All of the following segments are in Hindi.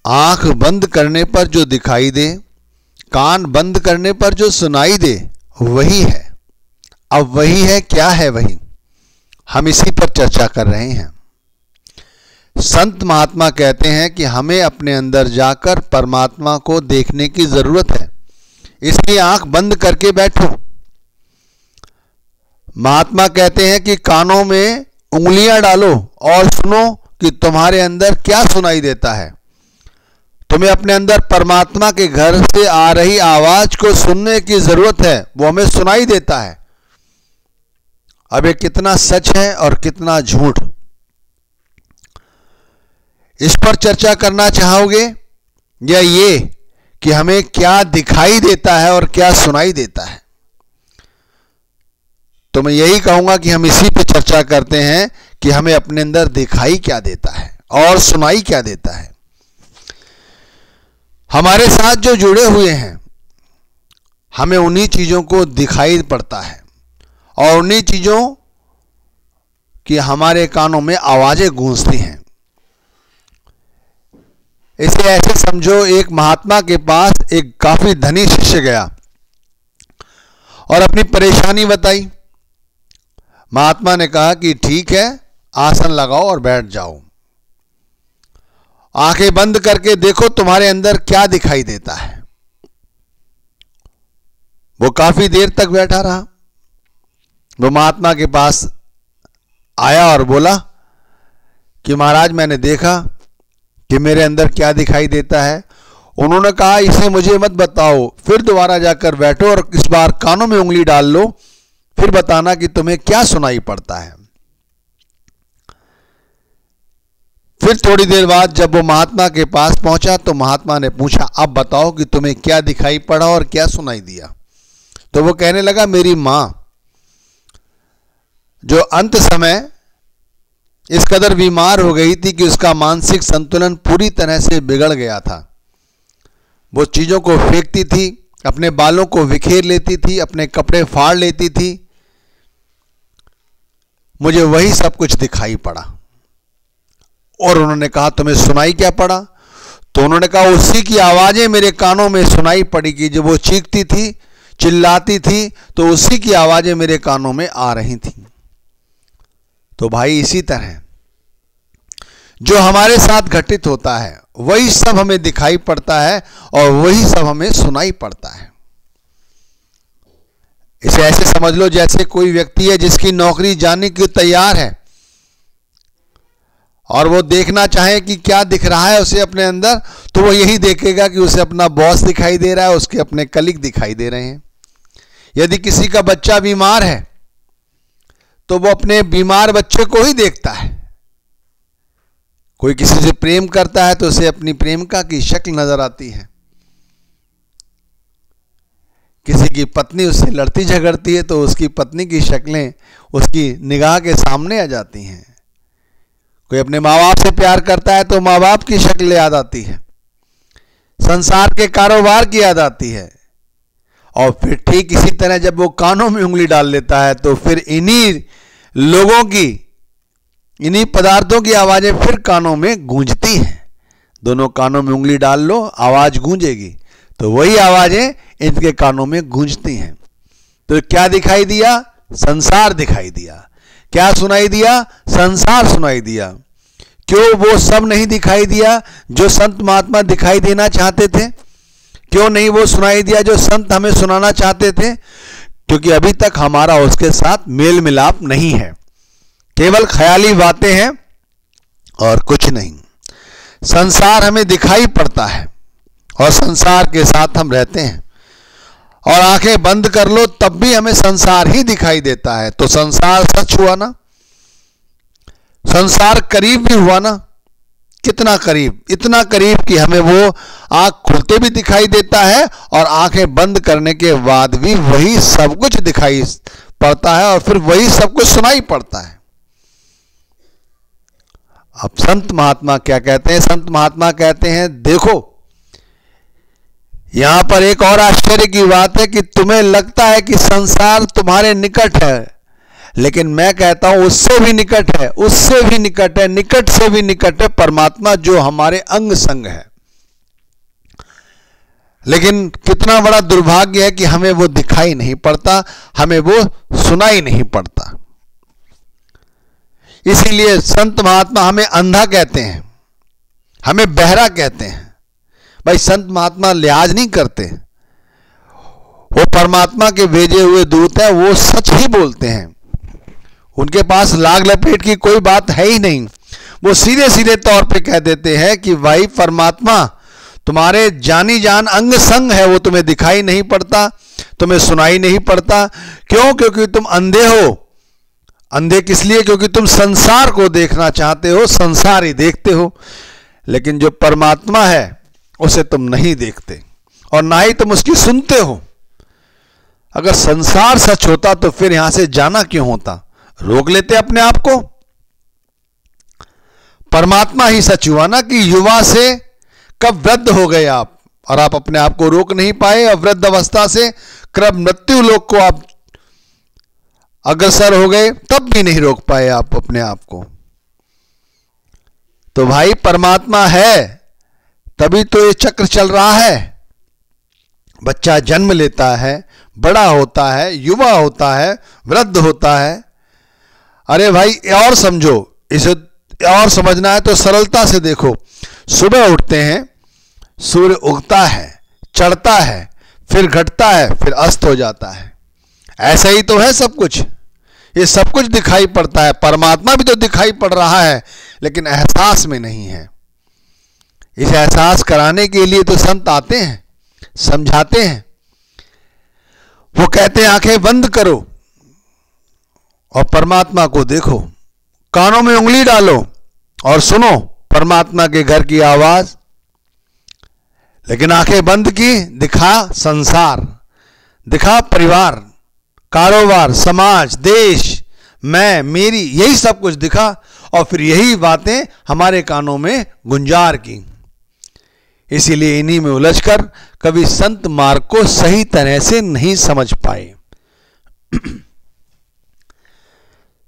आंख बंद करने पर जो दिखाई दे, कान बंद करने पर जो सुनाई दे, वही है। अब वही है, क्या है वही? हम इसी पर चर्चा कर रहे हैं। संत महात्मा कहते हैं कि हमें अपने अंदर जाकर परमात्मा को देखने की जरूरत है, इसलिए आंख बंद करके बैठो। महात्मा कहते हैं कि कानों में उंगलियां डालो और सुनो कि तुम्हारे अंदर क्या सुनाई देता है। तुम्हें अपने अंदर परमात्मा के घर से आ रही आवाज को सुनने की जरूरत है, वो हमें सुनाई देता है। अब ये कितना सच है और कितना झूठ, इस पर चर्चा करना चाहोगे, या ये कि हमें क्या दिखाई देता है और क्या सुनाई देता है? तो मैं यही कहूंगा कि हम इसी पे चर्चा करते हैं कि हमें अपने अंदर दिखाई क्या देता है और सुनाई क्या देता है। हमारे साथ जो जुड़े हुए हैं, हमें उन्हीं चीजों को दिखाई पड़ता है और उन्हीं चीजों की हमारे कानों में आवाजें गूंजती हैं। इसे ऐसे समझो, एक महात्मा के पास एक काफी धनी शिष्य गया और अपनी परेशानी बताई। महात्मा ने कहा कि ठीक है, आसन लगाओ और बैठ जाओ, आंखें बंद करके देखो तुम्हारे अंदर क्या दिखाई देता है। वो काफी देर तक बैठा रहा। वो महात्मा के पास आया और बोला कि महाराज, मैंने देखा कि मेरे अंदर क्या दिखाई देता है। उन्होंने कहा, इसे मुझे मत बताओ, फिर दोबारा जाकर बैठो और इस बार कानों में उंगली डाल लो, फिर बताना कि तुम्हें क्या सुनाई पड़ता है। फिर थोड़ी देर बाद जब वो महात्मा के पास पहुंचा तो महात्मा ने पूछा, अब बताओ कि तुम्हें क्या दिखाई पड़ा और क्या सुनाई दिया। तो वो कहने लगा, मेरी मां जो अंत समय इस कदर बीमार हो गई थी कि उसका मानसिक संतुलन पूरी तरह से बिगड़ गया था। वो चीजों को फेंकती थी, अपने बालों को बिखेर लेती थी, अपने कपड़े फाड़ लेती थी। मुझे वही सब कुछ दिखाई पड़ा। और उन्होंने कहा, तुम्हें सुनाई क्या पड़ा? तो उन्होंने कहा, उसी की आवाजें मेरे कानों में सुनाई पड़ी कि जब वो चीखती थी, चिल्लाती थी, तो उसी की आवाजें मेरे कानों में आ रही थी। तो भाई, इसी तरह जो हमारे साथ घटित होता है वही सब हमें दिखाई पड़ता है और वही सब हमें सुनाई पड़ता है। इसे ऐसे समझ लो जैसे कोई व्यक्ति है जिसकी नौकरी जाने की तैयार है और वो देखना चाहे कि क्या दिख रहा है उसे अपने अंदर, तो वो यही देखेगा कि उसे अपना बॉस दिखाई दे रहा है, उसके अपने कलीग दिखाई दे रहे हैं। यदि किसी का बच्चा बीमार है तो वो अपने बीमार बच्चे को ही देखता है। कोई किसी से प्रेम करता है तो उसे अपनी प्रेमिका की शक्ल नजर आती है। किसी की पत्नी उससे लड़ती झगड़ती है तो उसकी पत्नी की शक्लें उसकी निगाह के सामने आ जाती हैं। कोई अपने माँ बाप से प्यार करता है तो माँ बाप की शक्ल याद आती है, संसार के कारोबार की याद आती है। और फिर ठीक इसी तरह जब वो कानों में उंगली डाल लेता है तो फिर इन्हीं लोगों की, इन्हीं पदार्थों की आवाजें फिर कानों में गूंजती हैं। दोनों कानों में उंगली डाल लो, आवाज गूंजेगी, तो वही आवाजें इनके कानों में गूंजती हैं। तो क्या दिखाई दिया? संसार दिखाई दिया। क्या सुनाई दिया? संसार सुनाई दिया। क्यों वो सब नहीं दिखाई दिया जो संत महात्मा दिखाई देना चाहते थे? क्यों नहीं वो सुनाई दिया जो संत हमें सुनाना चाहते थे? क्योंकि अभी तक हमारा उसके साथ मेल मिलाप नहीं है, केवल ख्याली बातें हैं और कुछ नहीं। संसार हमें दिखाई पड़ता है और संसार के साथ हम रहते हैं, और आंखें बंद कर लो तब भी हमें संसार ही दिखाई देता है। तो संसार सच हुआ ना? संसार करीब भी हुआ ना? कितना करीब? इतना करीब कि हमें वो आंख खुलते भी दिखाई देता है और आंखें बंद करने के बाद भी वही सब कुछ दिखाई पड़ता है और फिर वही सब कुछ सुनाई पड़ता है। अब संत महात्मा क्या कहते हैं? संत महात्मा कहते हैं, देखो यहां पर एक और आश्चर्य की बात है कि तुम्हें लगता है कि संसार तुम्हारे निकट है, लेकिन मैं कहता हूं उससे भी निकट है, उससे भी निकट है, निकट से भी निकट है परमात्मा जो हमारे अंग संग है। लेकिन कितना बड़ा दुर्भाग्य है कि हमें वो दिखाई नहीं पड़ता, हमें वो सुनाई नहीं पड़ता। इसीलिए संत महात्मा हमें अंधा कहते हैं, हमें बहरा कहते हैं। भाई संत महात्मा लिहाज नहीं करते, वो परमात्मा के भेजे हुए दूत हैं, वो सच ही बोलते हैं। उनके पास लाग लपेट की कोई बात है ही नहीं। वो सीधे सीधे तौर पे कह देते हैं कि भाई परमात्मा तुम्हारे जानी जान अंग संग है, वो तुम्हें दिखाई नहीं पड़ता, तुम्हें सुनाई नहीं पड़ता। क्यों? क्योंकि तुम अंधे हो। अंधे किस लिए? क्योंकि तुम संसार को देखना चाहते हो, संसार ही देखते हो। लेकिन जो परमात्मा है उसे तुम नहीं देखते और ना ही तुम उसकी सुनते हो। अगर संसार सच होता तो फिर यहां से जाना क्यों होता? रोक लेते अपने आप को। परमात्मा ही सच हुआ ना कि युवा से कब वृद्ध हो गए आप, और आप अपने आप को रोक नहीं पाए। और वृद्ध अवस्था से कब मृत्यु लोक को आप अग्रसर हो गए, तब भी नहीं रोक पाए आप अपने आप को। तो भाई परमात्मा है तभी तो ये चक्र चल रहा है। बच्चा जन्म लेता है, बड़ा होता है, युवा होता है, वृद्ध होता है। अरे भाई और समझो, इसे और समझना है तो सरलता से देखो। सुबह उठते हैं, सूर्य उगता है, चढ़ता है, फिर घटता है, फिर अस्त हो जाता है। ऐसा ही तो है सब कुछ। ये सब कुछ दिखाई पड़ता है। परमात्मा भी तो दिखाई पड़ रहा है, लेकिन एहसास में नहीं है। इसे एहसास कराने के लिए तो संत आते हैं, समझाते हैं। वो कहते हैं आंखें बंद करो और परमात्मा को देखो, कानों में उंगली डालो और सुनो परमात्मा के घर की आवाज। लेकिन आंखें बंद की, दिखा संसार, दिखा परिवार, कारोबार, समाज, देश, मैं, मेरी, यही सब कुछ दिखा। और फिर यही बातें हमारे कानों में गुंजार की। इसीलिए इन्हीं में उलझकर कभी संत मार्ग को सही तरह से नहीं समझ पाए।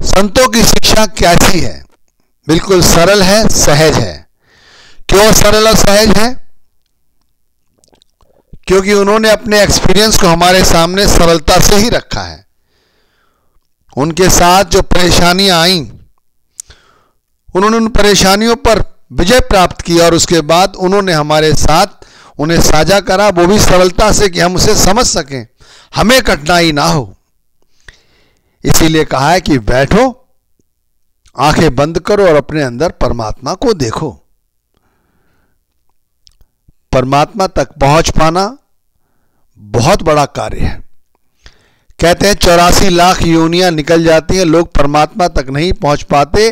संतों की शिक्षा कैसी है? बिल्कुल सरल है, सहज है। क्यों सरल और सहज है? क्योंकि उन्होंने अपने एक्सपीरियंस को हमारे सामने सरलता से ही रखा है। उनके साथ जो परेशानियां आई, उन्होंने उन परेशानियों पर विजय प्राप्त किया और उसके बाद उन्होंने हमारे साथ उन्हें साझा करा, वो भी सरलता से कि हम उसे समझ सकें, हमें कठिनाई ना हो। इसीलिए कहा है कि बैठो, आंखें बंद करो और अपने अंदर परमात्मा को देखो। परमात्मा तक पहुंच पाना बहुत बड़ा कार्य है। कहते हैं 84 लाख योनियां निकल जाती हैं, लोग परमात्मा तक नहीं पहुंच पाते।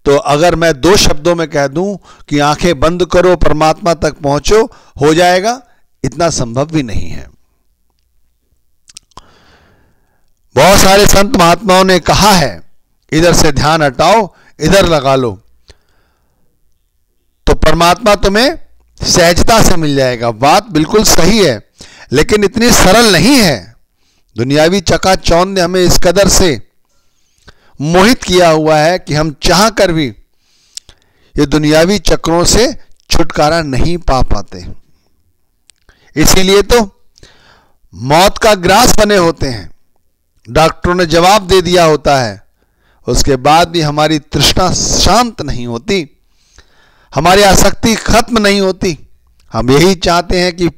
तो अगर मैं 2 शब्दों में कह दूं कि आंखें बंद करो परमात्मा तक पहुंचो, हो जाएगा? इतना संभव भी नहीं है। बहुत सारे संत महात्माओं ने कहा है इधर से ध्यान हटाओ, इधर लगा लो, तो परमात्मा तुम्हें सहजता से मिल जाएगा। बात बिल्कुल सही है, लेकिन इतनी सरल नहीं है। दुनियावी चकाचौंध ने हमें इस कदर से मोहित किया हुआ है कि हम चाह कर भी ये दुनियावी चक्रों से छुटकारा नहीं पा पाते। इसीलिए तो मौत का ग्रास बने होते हैं। डॉक्टरों ने जवाब दे दिया होता है, उसके बाद भी हमारी तृष्णा शांत नहीं होती, हमारी आसक्ति खत्म नहीं होती। हम यही चाहते हैं कि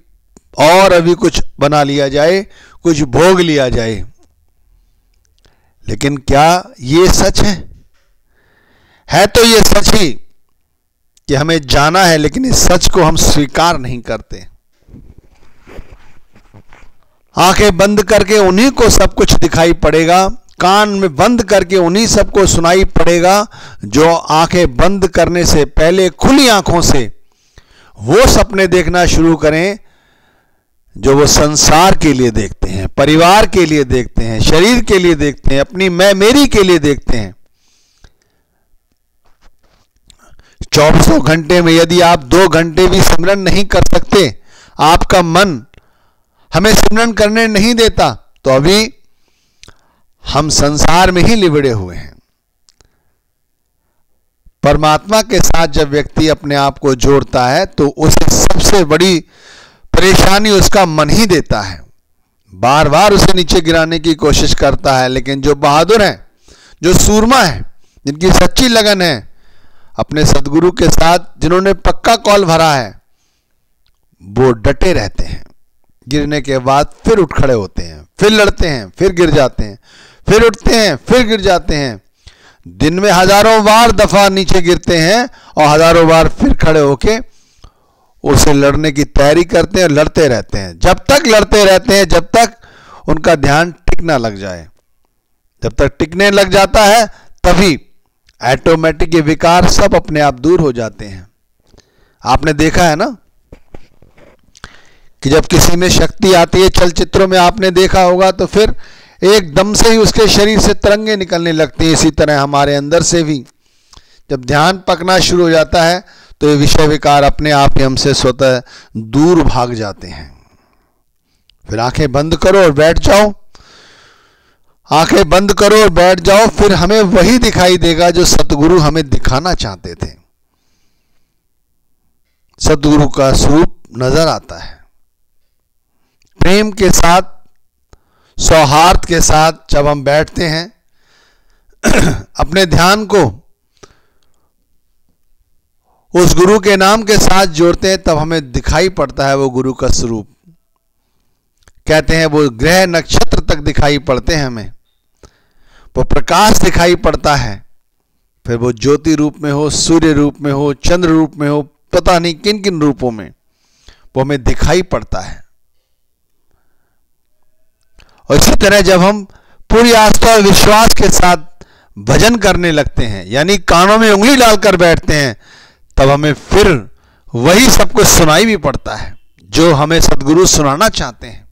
और अभी कुछ बना लिया जाए, कुछ भोग लिया जाए। लेकिन क्या ये सच है? है तो ये सच ही कि हमें जाना है, लेकिन इस सच को हम स्वीकार नहीं करते। आंखें बंद करके उन्हीं को सब कुछ दिखाई पड़ेगा, कान में बंद करके उन्हीं सबको सुनाई पड़ेगा जो आंखें बंद करने से पहले खुली आंखों से वो सपने देखना शुरू करें जो वो संसार के लिए देखते हैं, परिवार के लिए देखते हैं, शरीर के लिए देखते हैं, अपनी मैं मेरी के लिए देखते हैं। 24 घंटे में यदि आप 2 घंटे भी सिमरन नहीं कर सकते, आपका मन हमें सिमरन करने नहीं देता, तो अभी हम संसार में ही लिबड़े हुए हैं। परमात्मा के साथ जब व्यक्ति अपने आप को जोड़ता है तो उसे सबसे बड़ी परेशानी उसका मन ही देता है, बार बार उसे नीचे गिराने की कोशिश करता है। लेकिन जो बहादुर हैं, जो सूरमा है, जिनकी सच्ची लगन है, अपने सदगुरु के साथ जिन्होंने पक्का कॉल भरा है, वो डटे रहते हैं। गिरने के बाद फिर उठ खड़े होते हैं, फिर लड़ते हैं, फिर गिर जाते हैं, फिर उठते हैं, फिर गिर जाते हैं। दिन में हजारों बार दफा नीचे गिरते हैं और हजारों बार फिर खड़े होके उसे लड़ने की तैयारी करते हैं, लड़ते रहते हैं। जब तक लड़ते रहते हैं, जब तक उनका ध्यान टिकना लग जाए। जब तक टिकने लग जाता है, तभी ऑटोमेटिक ये विकार सब अपने आप दूर हो जाते हैं। आपने देखा है ना कि जब किसी में शक्ति आती है, चलचित्रों में आपने देखा होगा, तो फिर एकदम से ही उसके शरीर से तरंगे निकलने लगती हैं। इसी तरह हमारे अंदर से भी जब ध्यान पकना शुरू हो जाता है, तो ये विषय विकार अपने आप ही हमसे स्वतः दूर भाग जाते हैं। फिर आंखें बंद करो और बैठ जाओ, आंखें बंद करो और बैठ जाओ। फिर हमें वही दिखाई देगा जो सतगुरु हमें दिखाना चाहते थे। सतगुरु का स्वरूप नजर आता है। प्रेम के साथ, सौहार्द के साथ जब हम बैठते हैं, अपने ध्यान को उस गुरु के नाम के साथ जोड़ते हैं, तब हमें दिखाई पड़ता है वो गुरु का स्वरूप। कहते हैं वो ग्रह नक्षत्र तक दिखाई पड़ते हैं हमें, वो प्रकाश दिखाई पड़ता है। फिर वो ज्योति रूप में हो, सूर्य रूप में हो, चंद्र रूप में हो, पता नहीं किन किन रूपों में वो हमें दिखाई पड़ता है। और इसी तरह जब हम पूरी आस्था और विश्वास के साथ भजन करने लगते हैं, यानी कानों में उंगली डालकर बैठते हैं, तब हमें फिर वही सब कुछ सुनाई भी पड़ता है जो हमें सदगुरु सुनाना चाहते हैं।